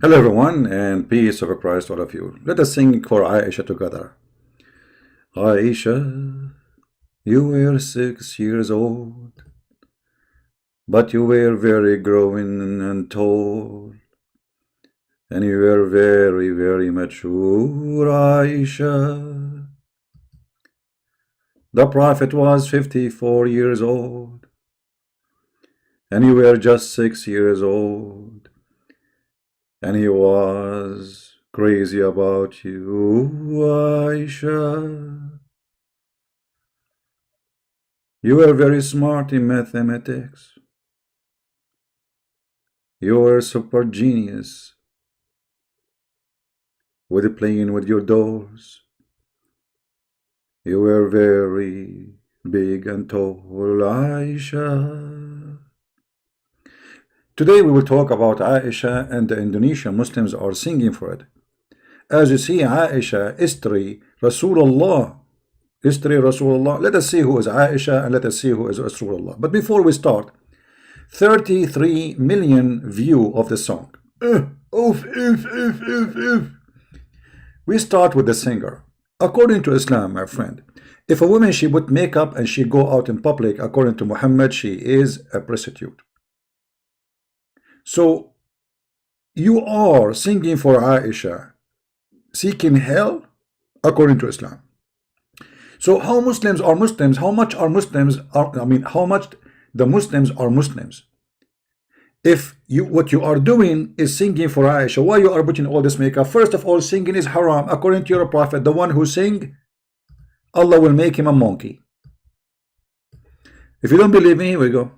Hello everyone, and peace of Christ to all of you. Let us sing for Aisha together. Aisha, you were 6 years old, but you were very growing and tall, and you were very, very mature, Aisha. The Prophet was 54 years old, and you were just 6 years old, and he was crazy about you, Aisha. You were very smart in mathematics. You were super genius with playing with your dolls. You were very big and tall, Aisha. Today we will talk about Aisha, and the Indonesian Muslims are singing for it. As you see, Aisha, history, Rasulullah, history, Rasulullah. Let us see who is Aisha and let us see who is Rasulullah. But before we start, 33 million view of the song. We start with the singer. According to Islam, my friend, if a woman she put makeup and she go out in public, according to Muhammad, she is a prostitute. So you are singing for Aisha, seeking hell, according to Islam. So how Muslims are Muslims? How much are Muslims? How much the Muslims are Muslims? If what you are doing is singing for Aisha, why you are putting all this makeup? First of all, singing is haram. According to your prophet, the one who sing, Allah will make him a monkey. If you don't believe me, here we go.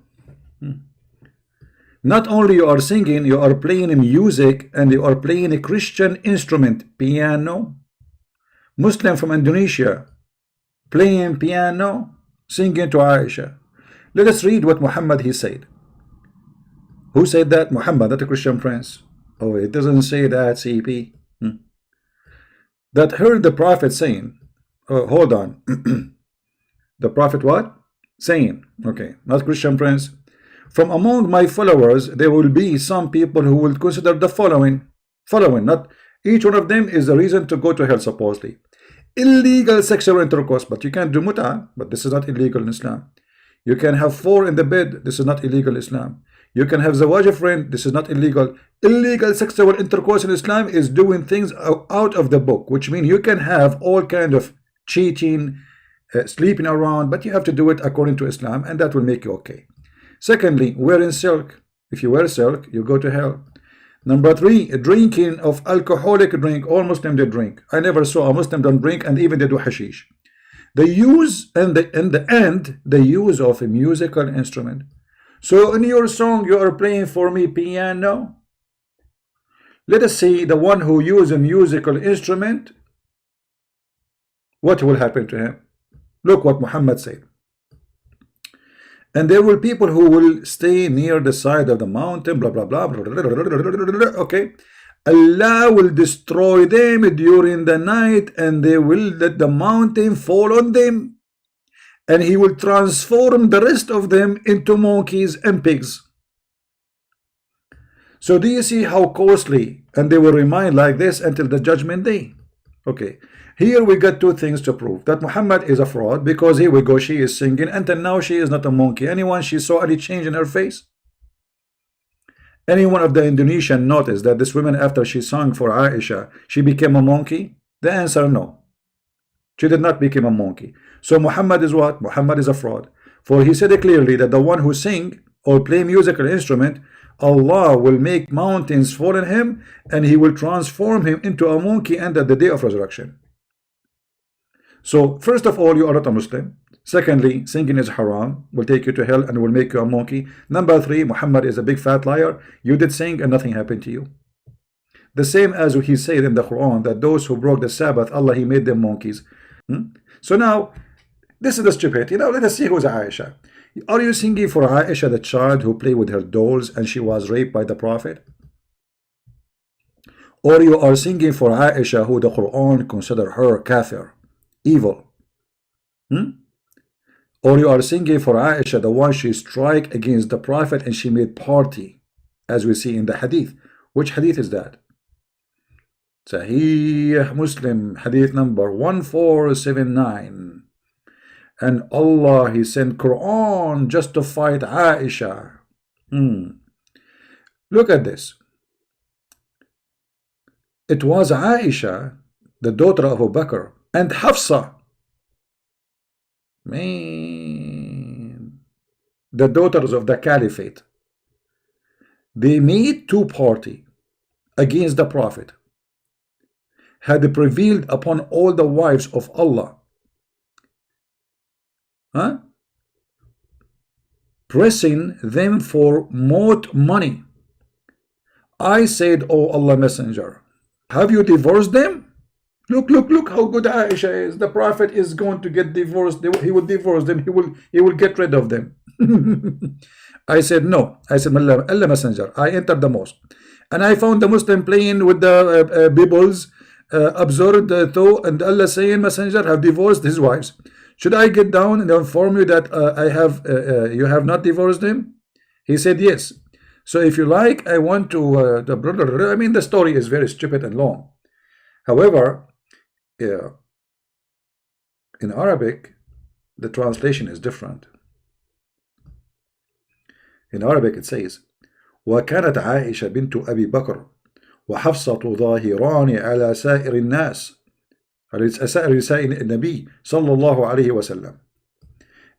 Not only you are singing, you are playing music, and you are playing a Christian instrument, piano. Muslim from Indonesia, playing piano, singing to Aisha. Let us read what Muhammad he said. Who said that? Muhammad, not a Christian prince. Oh, it doesn't say that, CP. That heard the Prophet saying, hold on. The Prophet what? Saying, okay, not Christian prince. From among my followers, there will be some people who will consider the following, not each one of them is a reason to go to hell, supposedly. Illegal sexual intercourse, but you can do mut'ah, but this is not illegal in Islam. You can have 4 in the bed, this is not illegal in Islam. You can have zawaj friend, this is not illegal. Illegal sexual intercourse in Islam is doing things out of the book, which means you can have all kind of cheating, sleeping around, but you have to do it according to Islam, and that will make you okay. Secondly, wearing silk. If you wear silk, you go to hell. Number 3, drinking of alcoholic drink. All Muslims they drink. I never saw a Muslim don't drink, and even they do hashish. The use and the use of a musical instrument. So in your song you are playing for me piano. Let us see the one who uses a musical instrument, what will happen to him. Look what Muhammad said. And there will people who will stay near the side of the mountain, blah, blah, blah, blah, blah, blah, blah, blah, okay. Allah will destroy them during the night, and they will let the mountain fall on them, and he will transform the rest of them into monkeys and pigs. So do you see how costly? And they will remain like this until the judgment day. Okay. Here we got 2 things to prove that Muhammad is a fraud, because here we go, she is singing, until now she is not a monkey. Anyone she saw any change in her face? Anyone of the Indonesian noticed that this woman, after she sang for Aisha, she became a monkey? The answer, no. She did not become a monkey. So Muhammad is what? Muhammad is a fraud. For he said clearly that the one who sing or play musical instrument, Allah will make mountains fall on him, and he will transform him into a monkey under the day of resurrection. So first of all, you are not a Muslim. Secondly, singing is haram, will take you to hell and will make you a monkey. Number 3, Muhammad is a big fat liar. You did sing and nothing happened to you. The same as he said in the Quran that those who broke the Sabbath, Allah he made them monkeys. So now this is the stupid. Let us see who's Aisha. Are you singing for Aisha, the child who played with her dolls and she was raped by the Prophet? Or you are singing for Aisha, who the Quran consider her kafir, evil? Or you are singing for Aisha, the one she strike against the Prophet and she made party, as we see in the hadith. Which hadith is that? Sahih Muslim, hadith number 1479. And Allah, He sent Quran just to fight Aisha. Look at this. It was Aisha, the daughter of Abu Bakr, and Hafsa, man, the daughters of the Caliphate. They made two parties against the Prophet, had prevailed upon all the wives of Allah, pressing them for more money. I said, "Oh Allah Messenger, have you divorced them? Look how good Aisha is. The Prophet is going to get divorced. He will divorce them. He will get rid of them." I said, "No." I said, "Allah Messenger." I entered the mosque and I found the Muslim playing with the Bibles, absorbed though, and Allah saying, "Messenger have divorced his wives. Should I get down and inform you that you have not divorced him?" He said, "Yes." So if you like, I want to the brother. I mean, the story is very stupid and long. However, in Arabic, the translation is different. In Arabic, it says, وكانت عائشة بنت أبي بكر وحفصة ظاهران على سائر الناس، على سائر نساء النبي صلى الله عليه وسلم.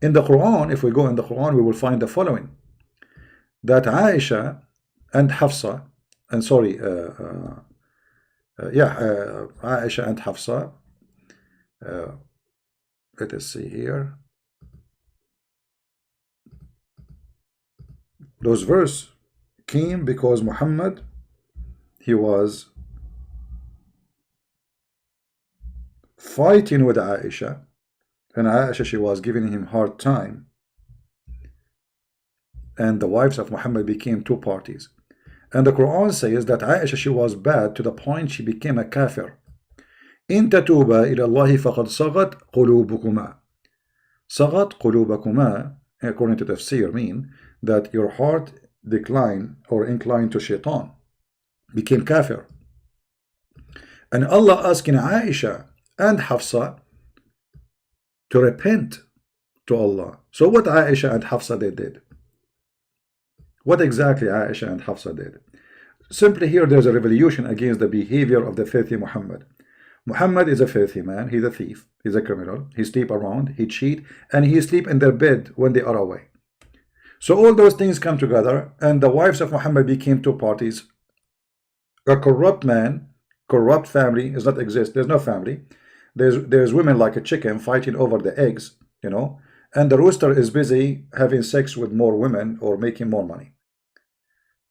In the Quran, if we go in the Quran, we will find the following: that Aisha and Hafsa, and sorry, Aisha and Hafsa. Let us see here. Those verse came because Muhammad, he was fighting with Aisha, and Aisha, she was giving him hard time, and the wives of Muhammad became two parties. And the Quran says that Aisha, she was bad to the point she became a kafir. إن تتوبا إلى الله فقد صغت قلوبكما. صغت قلوبكما, according to tafsir, mean that your heart declined or inclined to shaitan, became kafir. And Allah asking Aisha and Hafsa to repent to Allah. So what Aisha and Hafsa did? What exactly Aisha and Hafsa did? Simply here there's a revolution against the behavior of the filthy Muhammad. Muhammad is a filthy man. He's a thief. He's a criminal. He sleep around. He cheat. And he sleep in their bed when they are away. So all those things come together, and the wives of Muhammad became two parties. A corrupt man, corrupt family does not exist. There's no family. There's women like a chicken fighting over the eggs, you know, and the rooster is busy having sex with more women or making more money,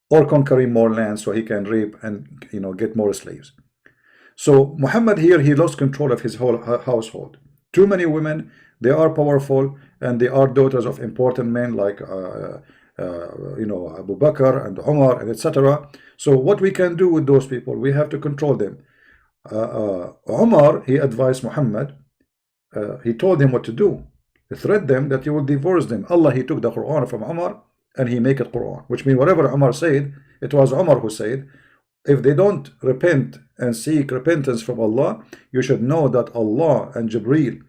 or conquering more land so he can rape and, you know, get more slaves. So Muhammad here, he lost control of his whole household. Too many women, they are powerful, and they are daughters of important men like you know, Abu Bakr and Umar and etc. So what we can do with those people, we have to control them. Umar, he advised Muhammad, he told him what to do. He threatened them that he will divorce them. Allah, he took the Quran from Umar and he make it Quran, which means whatever Umar said, it was Umar who said. If they don't repent and seek repentance from Allah, you should know that Allah and Jibreel,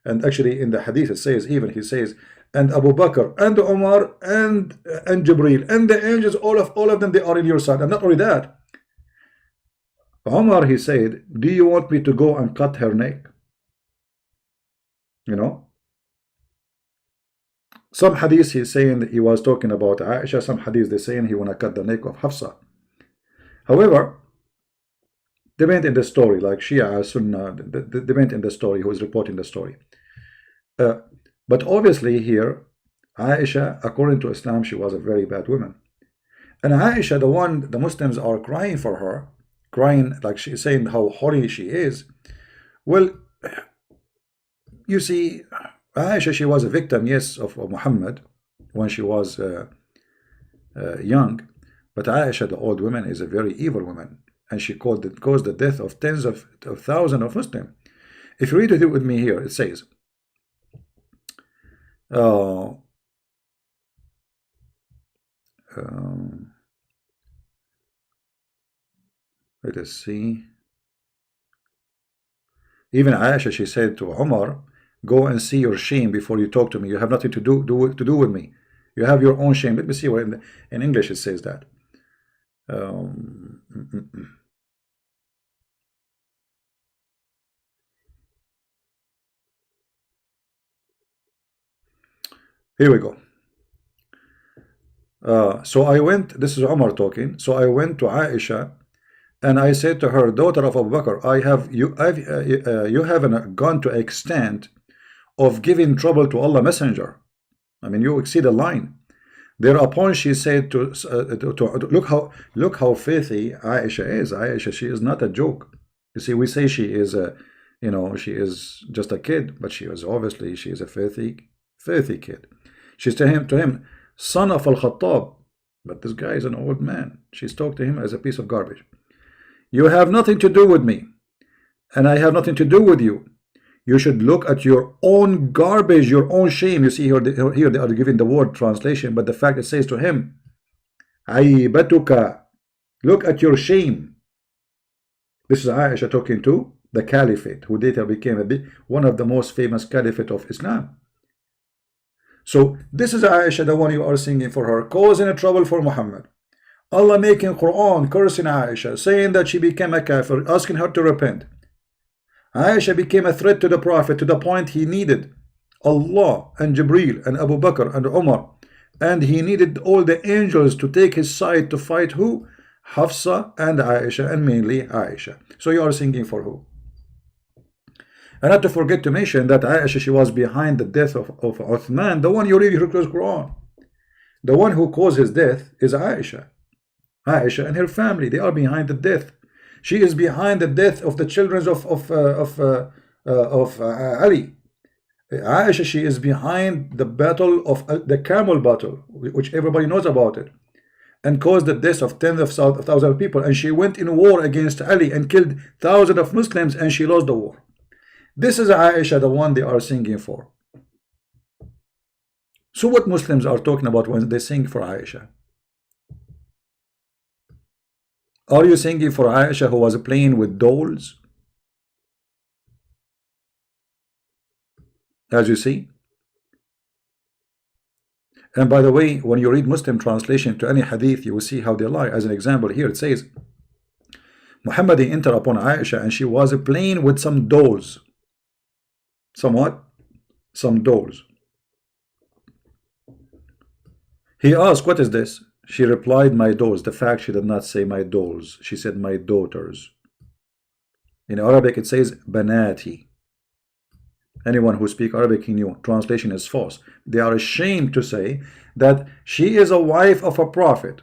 and actually in the hadith it says, even he says, and Abu Bakr and Umar and Jibreel and the angels, all of them, they are in your side. And not only that, Umar, he said, do you want me to go and cut her neck? You know, some hadith he's saying that he was talking about Aisha, some hadith they're saying he want to cut the neck of Hafsa. However, they went in the story, like Shia, Sunnah, they went in the story, who is reporting the story. But obviously here, Aisha, according to Islam, she was a very bad woman. And Aisha, the Muslims are crying for her, crying like she's saying how holy she is. Well, you see, Aisha, she was a victim, yes, of Muhammad when she was young. But Aisha, the old woman, is a very evil woman, and she caused the death of tens of thousands of Muslims. If you read it with me here, it says, let us see. Even Aisha, she said to Umar, go and see your shame before you talk to me. You have nothing to do with me. You have your own shame. Let me see where in English it says that. Here we go. So I went, this is Umar talking. So I went to Aisha and I said to her, daughter of Abu Bakr, you haven't gone to extent of giving trouble to Allah Messenger. I mean, you exceed the line. Thereupon she said to look how filthy Aisha is. Aisha, she is not a joke. You see, we say she is a, you know, she is just a kid, but she is obviously, she is a filthy kid. She's to him, son of Al-Khattab, but this guy is an old man. She's talked to him as a piece of garbage. You have nothing to do with me, and I have nothing to do with you. You should look at your own garbage, your own shame. You see here they are giving the word translation, but the fact it says to him, Aibatuka, look at your shame. This is Aisha talking to the caliphate, who later became one of the most famous caliphate of Islam. So this is Aisha, the one you are singing for her, causing a trouble for Muhammad. Allah making Quran, cursing Aisha, saying that she became a kafir, asking her to repent. Aisha became a threat to the Prophet to the point he needed Allah and Jibreel and Abu Bakr and Umar, and he needed all the angels to take his side to fight who? Hafsa and Aisha, and mainly Aisha. So you are singing for who? And not to forget to mention that Aisha, she was behind the death of Uthman, the one you read in the Quran. The one who caused his death is Aisha. Aisha and her family, they are behind the death. She is behind the death of the children of Ali. Aisha, she is behind the battle of the Camel battle, which everybody knows about it, and caused the death of tens of thousands of people. And she went in war against Ali and killed thousands of Muslims, and she lost the war. This is Aisha, the one they are singing for. So what Muslims are talking about when they sing for Aisha? Are you singing for Aisha, who was playing with dolls? As you see. And by the way, when you read Muslim translation to any hadith, you will see how they lie. As an example, here it says, Muhammad entered upon Aisha and she was playing with some dolls. Somewhat? Some dolls. He asked, what is this? She replied, my dolls. The fact she did not say my dolls. She said my daughters. In Arabic it says banati. Anyone who speaks Arabic, he knew. Translation is false. They are ashamed to say that she is a wife of a prophet.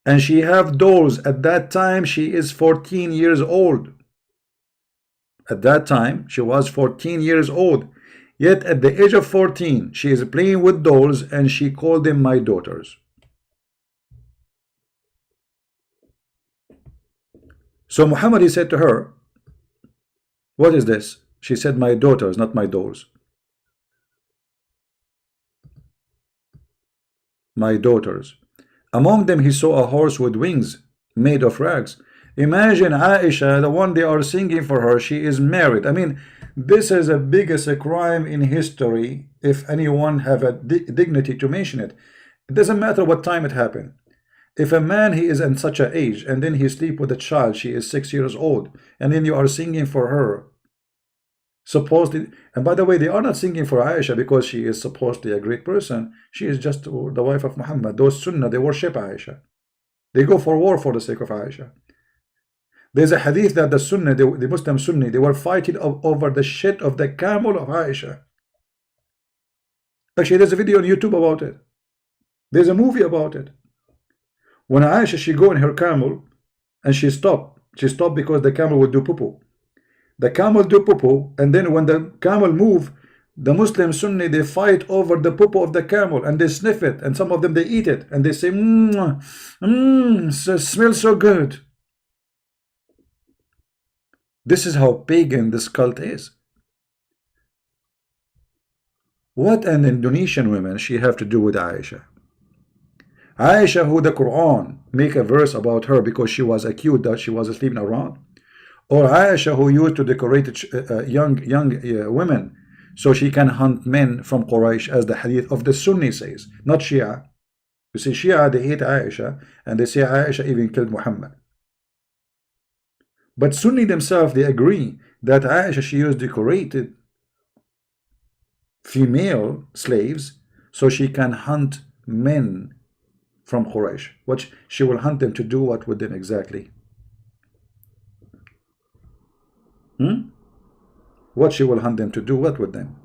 And she have dolls. At that time she is 14 years old. At that time she was 14 years old. Yet at the age of 14 she is playing with dolls and she called them my daughters. So Muhammad, he said to her, what is this? She said, my daughters, not my dolls. My daughters. Among them he saw a horse with wings made of rags. Imagine Aisha, the one they are singing for her, she is married. I mean, this is the biggest crime in history, if anyone have a dignity to mention it. It doesn't matter what time it happened. If a man, he is in such an age, and then he sleep with a child, she is 6 years old, and then you are singing for her, supposedly. And by the way, they are not singing for Aisha because she is supposedly a great person. She is just the wife of Muhammad. Those Sunnah, they worship Aisha. They go for war for the sake of Aisha. There's a hadith that the Sunnah, the Muslim Sunni, they were fighting over the shit of the camel of Aisha. Actually, there's a video on YouTube about it. There's a movie about it. When Aisha, she go in her camel and she stopped. She stopped because the camel would do poo-poo. The camel do poo-poo, and then when the camel move, the Muslim Sunni, they fight over the poo-poo of the camel and they sniff it, and some of them they eat it and they say, it smells so good. This is how pagan this cult is. What an Indonesian woman she have to do with Aisha? Aisha, who the Quran make a verse about her because she was accused that she was sleeping around. Or Aisha, who used to decorate young women so she can hunt men from Quraysh, as the hadith of the Sunni says, not Shia. You see, Shia, they hate Aisha, and they say Aisha even killed Muhammad. But Sunni themselves, they agree that Aisha, she used decorated female slaves so she can hunt men from Quraysh. What she will hunt them to do what with them exactly? What she will hunt them to do what with them?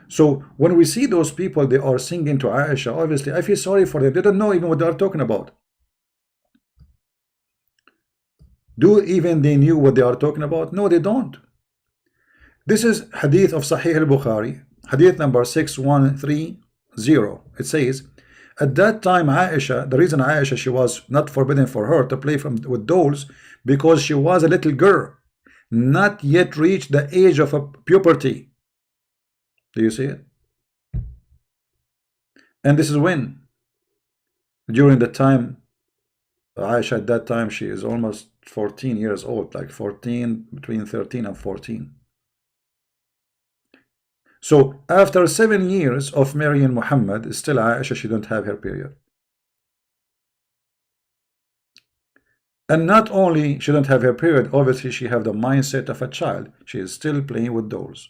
So when we see those people, they are singing to Aisha, obviously I feel sorry for them. They don't know even what they are talking about. Do even they knew what they are talking about? No, they don't. This is hadith of Sahih al-Bukhari, hadith number 6130. It says, at that time Aisha, the reason Aisha, she was not forbidden for her to play with dolls, because she was a little girl, not yet reached the age of puberty. Do you see it? And this is when? During the time, Aisha at that time, she is almost 14 years old, like 14, between 13 and 14. So after 7 years of marrying Muhammad, still Aisha, she don't have her period. And not only she don't have her period, obviously she have the mindset of a child. She is still playing with dolls.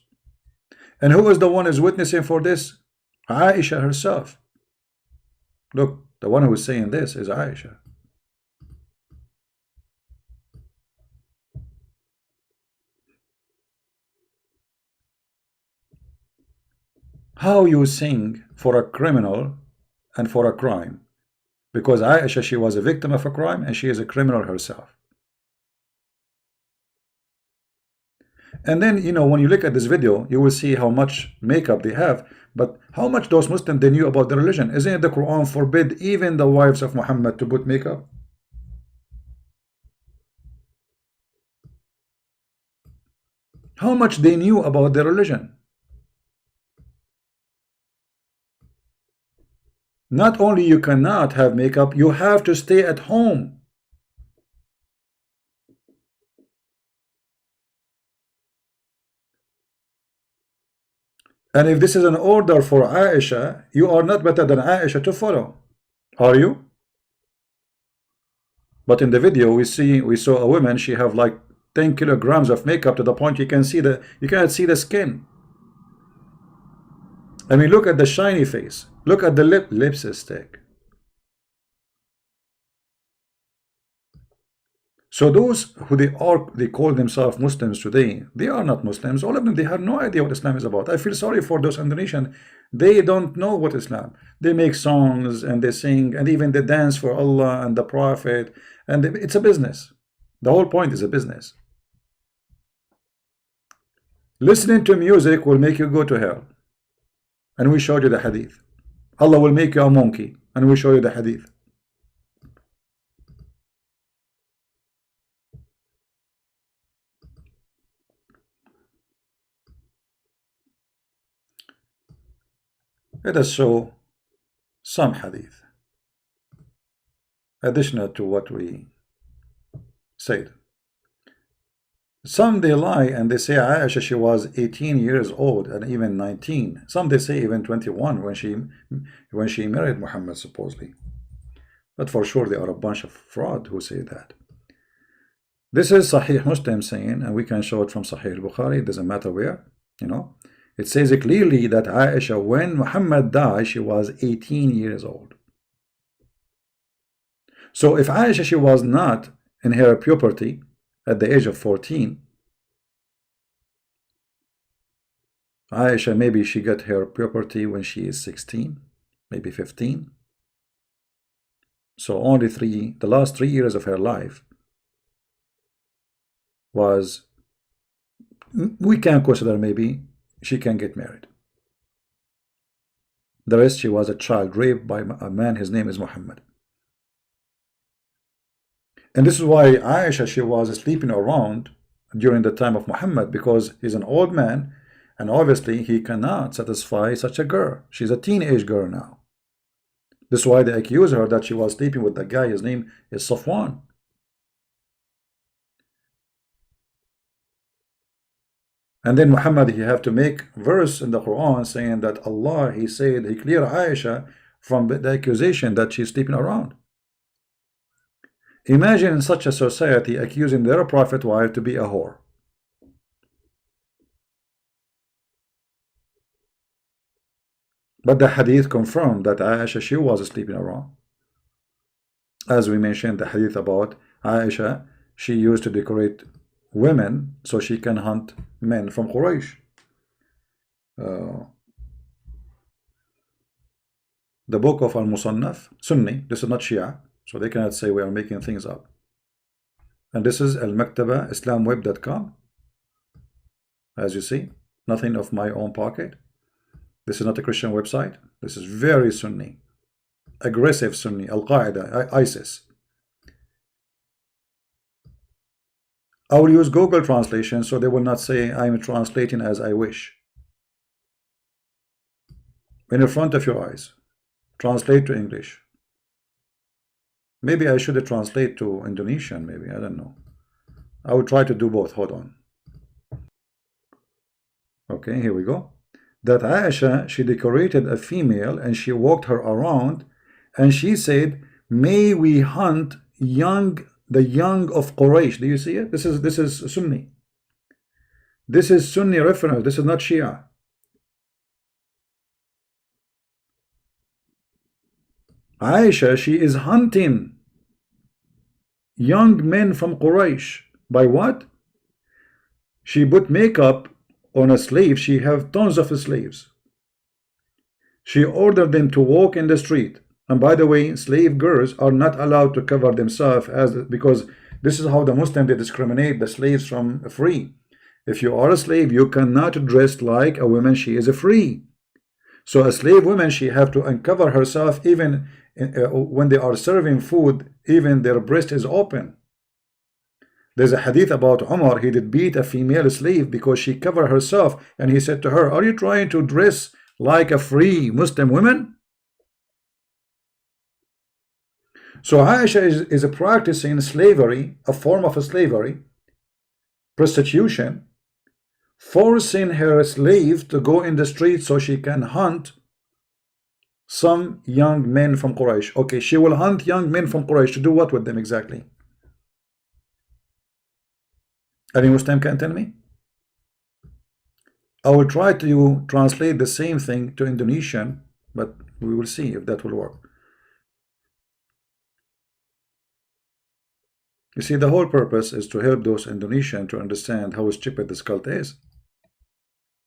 And who is the one who is witnessing for this? Aisha herself. Look, the one who is saying this is Aisha. How you sing for a criminal and for a crime? Because Aisha, she was a victim of a crime and she is a criminal herself. And then, you know, when you look at this video, you will see how much makeup they have, but how much those Muslims, they knew about the religion. Isn't it the Quran forbid even the wives of Muhammad to put makeup? How much they knew about their religion? Not only you cannot have makeup, you have to stay at home. And if this is an order for Aisha, you are not better than Aisha to follow, are you? But in the video we saw a woman, she have like 10 kilograms of makeup to the point you cannot see the skin. I mean, look at the shiny face. Look at the lipstick. So those who they call themselves Muslims today, they are not Muslims. All of them, they have no idea what Islam is about. I feel sorry for those Indonesian. They don't know what Islam. They make songs and they sing and even they dance for Allah and the Prophet, and it's a business. The whole point is a business. Listening to music will make you go to hell. And we showed you the hadith. Allah will make you a monkey, and we show you the hadith. Let us show some hadith additional to what we said. Some they lie and they say Aisha, she was 18 years old and even 19. Some they say even 21 when she married Muhammad, supposedly. But for sure they are a bunch of fraud who say that. This is Sahih Muslim saying, and we can show it from Sahih Bukhari, it doesn't matter where, you know. It says clearly that Aisha, when Muhammad died, she was 18 years old. So if Aisha, she was not in her puberty at the age of 14, Aisha, maybe she got her puberty when she is 16, maybe 15. So only the last 3 years of her life was, we can consider maybe she can get married. The rest, she was a child raped by a man, his name is Muhammad. And this is why Aisha, she was sleeping around during the time of Muhammad, because he's an old man and obviously he cannot satisfy such a girl. She's a teenage girl now. This is why they accuse her that she was sleeping with the guy, his name is Safwan. And then Muhammad, he have to make verse in the Quran saying that Allah, he said, he cleared Aisha from the accusation that she's sleeping around. Imagine in such a society accusing their prophet wife to be a whore. But the hadith confirmed that Aisha, she was sleeping around. As we mentioned, the hadith about Aisha, she used to decorate women so she can hunt men from Quraysh. The book of Al-Musannaf, Sunni, this is not Shia, so they cannot say we are making things up. And this is Al-Maktaba, islamweb.com. As you see, nothing of my own pocket. This is not a Christian website. This is very Sunni, aggressive Sunni, Al-Qaeda, ISIS. I will use Google translation so they will not say I'm translating as I wish. In front of your eyes, translate to English. Maybe I should translate to Indonesian, maybe, I don't know. I will try to do both. Hold on. Okay, here we go. That Aisha, she decorated a female and she walked her around and she said, may we hunt the young of Quraysh. Do you see it? This is Sunni. This is Sunni reference. This is not Shia. Aisha, she is hunting young men from Quraysh. By what? She put makeup on a slave. She have tons of slaves. She ordered them to walk in the street. And by the way, slave girls are not allowed to cover themselves because this is how the Muslims, they discriminate the slaves from free. If you are a slave, you cannot dress like a woman. She is a free. So a slave woman, she have to uncover herself even when they are serving food, even their breast is open. There's a hadith about Umar. He did beat a female slave because she covered herself, and he said to her, are you trying to dress like a free Muslim woman? So Aisha is practicing slavery, a form of slavery, prostitution, forcing her slave to go in the street so she can hunt some young men from Quraysh. Okay, she will hunt young men from Quraysh to do what with them exactly? Any Muslim can tell me? I will try to translate the same thing to Indonesian, but we will see if that will work. You see, the whole purpose is to help those Indonesians to understand how stupid this cult is.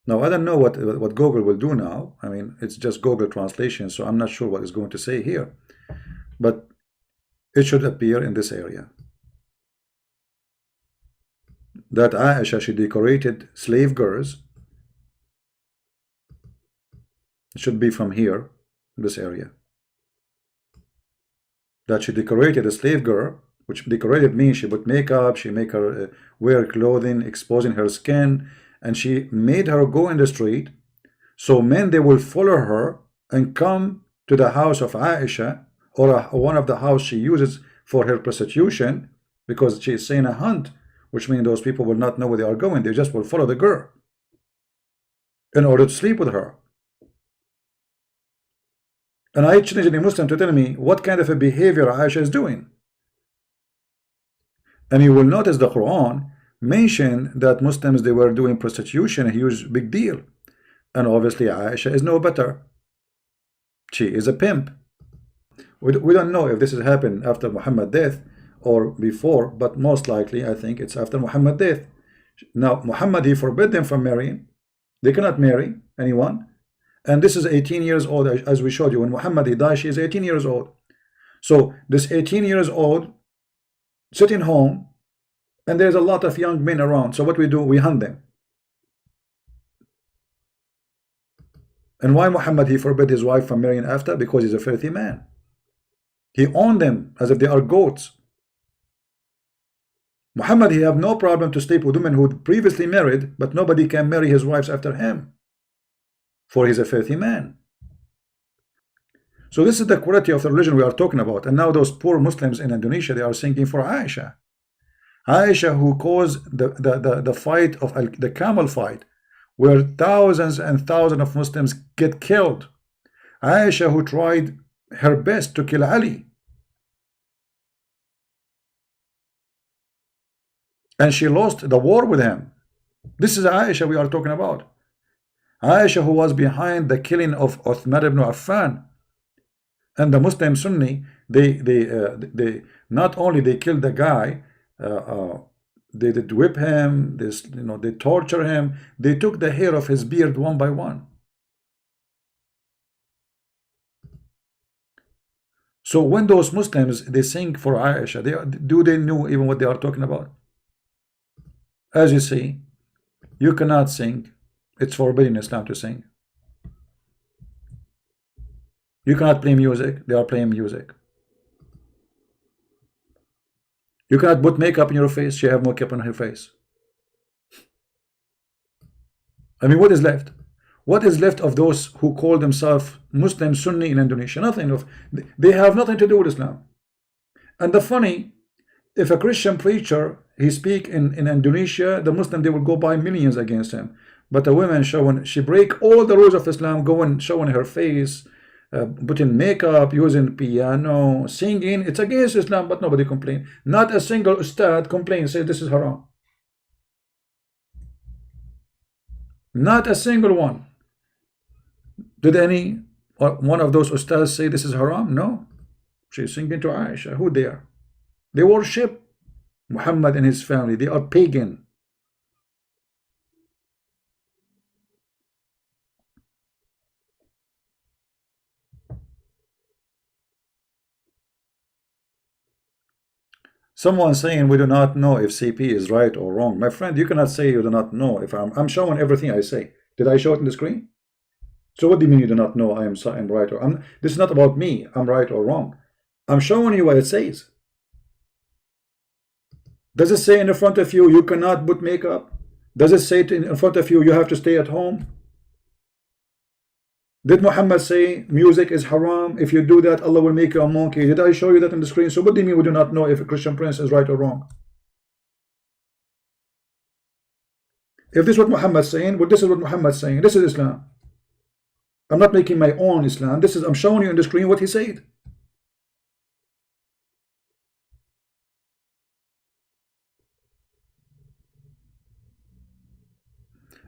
Now, I don't know what Google will do now. I mean, it's just Google translation, so I'm not sure what it's going to say here. But it should appear in this area. That Aisha, she decorated slave girls. It should be from here, this area. That she decorated a slave girl, which decorated means she put makeup, she make her wear clothing, exposing her skin, and she made her go in the street, so men, they will follow her and come to the house of Aisha, or one of the house she uses for her prostitution, because she is saying a hunt, which means those people will not know where they are going. They just will follow the girl in order to sleep with her. And I challenge any Muslim to tell me what kind of a behavior Aisha is doing. And you will notice the Quran mentioned that Muslims, they were doing prostitution, a huge big deal. And obviously Aisha is no better. She is a pimp. We don't know if this has happened after Muhammad's death or before, but most likely I think it's after Muhammad's death. Now Muhammad, he forbid them from marrying. They cannot marry anyone. And this is 18 years old, as we showed you. When Muhammad, he died, she is 18 years old. So this 18 years old sitting home, and there's a lot of young men around. So what we do, we hunt them. And why Muhammad, he forbid his wife from marrying after? Because he's a filthy man. He owned them as if they are goats. Muhammad, he have no problem to sleep with women who previously married, but nobody can marry his wives after him, for he's a filthy man. So this is the quality of the religion we are talking about. And now those poor Muslims in Indonesia, they are singing for Aisha. Aisha, who caused the fight of the camel fight. where thousands and thousands of Muslims get killed. Aisha, who tried her best to kill Ali, and she lost the war with him. This is Aisha we are talking about. Aisha, who was behind the killing of Uthman ibn Affan. And the Muslim Sunni, they not only they killed the guy, they did whip him, they torture him, they took the hair of his beard one by one. So when those Muslims, they sing for Aisha, do they know even what they are talking about? As you see, you cannot sing. It's forbidden in Islam to sing. You cannot play music. They are playing music. You cannot put makeup in your face. She have makeup on her face. I mean, what is left? What is left of those who call themselves Muslim Sunni in Indonesia? Nothing. They have nothing to do with Islam. And the funny, if a Christian preacher, he speak in Indonesia, the Muslim, they will go by millions against him. But a woman showing, she break all the rules of Islam, going showing her face, putting makeup, using piano, singing. It's against Islam, but nobody complain. Not a single ustad complains, say this is haram. Not a single one. Did any one of those ustads say this is haram? No. She's singing to Aisha. Who they are? They worship Muhammad and his family. They are pagan. Someone saying we do not know if CP is right or wrong. My friend, you cannot say you do not know. If I'm showing everything I say. Did I show it in the screen? So what do you mean you do not know I'm right or this is not about me. I'm right or wrong. I'm showing you what it says. Does it say in the front of you cannot put makeup? Does it say in front of you have to stay at home? Did Muhammad say music is haram? If you do that, Allah will make you a monkey. Did I show you that on the screen? So what do you mean we do not know if a Christian prince is right or wrong? If this is what Muhammad is saying, well, this is what Muhammad is saying. This is Islam. I'm not making my own Islam. I'm showing you on the screen what he said.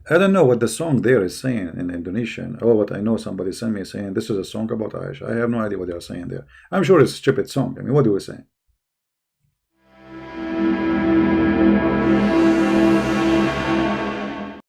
I don't know what the song there is saying in Indonesian. Oh, but I know somebody sent me saying this is a song about Aisha. I have no idea what they are saying there. I'm sure it's a stupid song. I mean, what do we say?